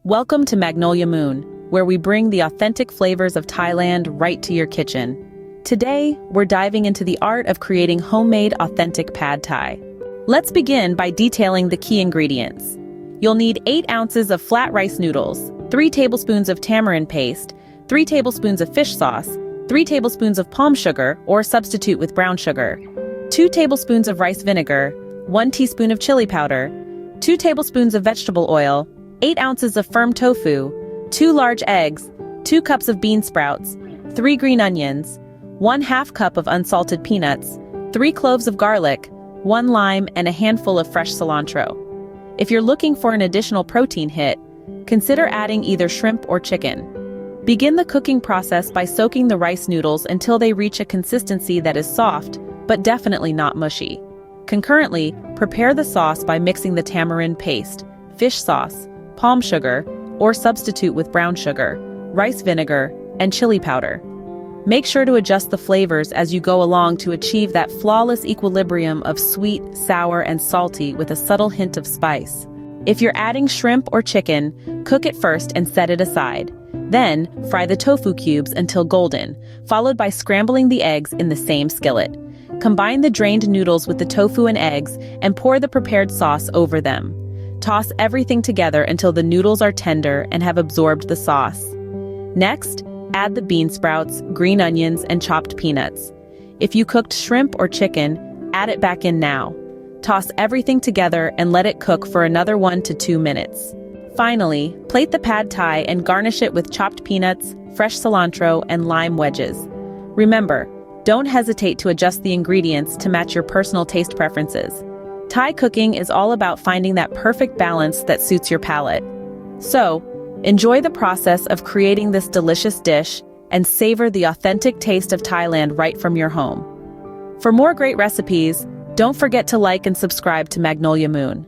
Welcome to Magnolia Moon, where we bring the authentic flavors of Thailand right to your kitchen. Today, we're diving into the art of creating homemade authentic pad Thai. Let's begin by detailing the key ingredients. You'll need 8 ounces of flat rice noodles, 3 tablespoons of tamarind paste, 3 tablespoons of fish sauce, 3 tablespoons of palm sugar or substitute with brown sugar, 2 tablespoons of rice vinegar, 1 teaspoon of chili powder, 2 tablespoons of vegetable oil, 8 ounces of firm tofu, 2 large eggs, 2 cups of bean sprouts, 3 green onions, 1/2 cup of unsalted peanuts, 3 cloves of garlic, 1 lime, and a handful of fresh cilantro. If you're looking for an additional protein hit, consider adding either shrimp or chicken. Begin the cooking process by soaking the rice noodles until they reach a consistency that is soft, but definitely not mushy. Concurrently, prepare the sauce by mixing the tamarind paste, fish sauce, palm sugar, or substitute with brown sugar, rice vinegar, and chili powder. Make sure to adjust the flavors as you go along to achieve that flawless equilibrium of sweet, sour, and salty with a subtle hint of spice. If you're adding shrimp or chicken, cook it first and set it aside. Then, fry the tofu cubes until golden, followed by scrambling the eggs in the same skillet. Combine the drained noodles with the tofu and eggs and pour the prepared sauce over them. Toss everything together until the noodles are tender and have absorbed the sauce. Next, add the bean sprouts, green onions, and chopped peanuts. If you cooked shrimp or chicken, add it back in now. Toss everything together and let it cook for another 1 to 2 minutes. Finally, plate the pad Thai and garnish it with chopped peanuts, fresh cilantro, and lime wedges. Remember, don't hesitate to adjust the ingredients to match your personal taste preferences. Thai cooking is all about finding that perfect balance that suits your palate. So, enjoy the process of creating this delicious dish and savor the authentic taste of Thailand right from your home. For more great recipes, don't forget to like and subscribe to Magnolia Moon.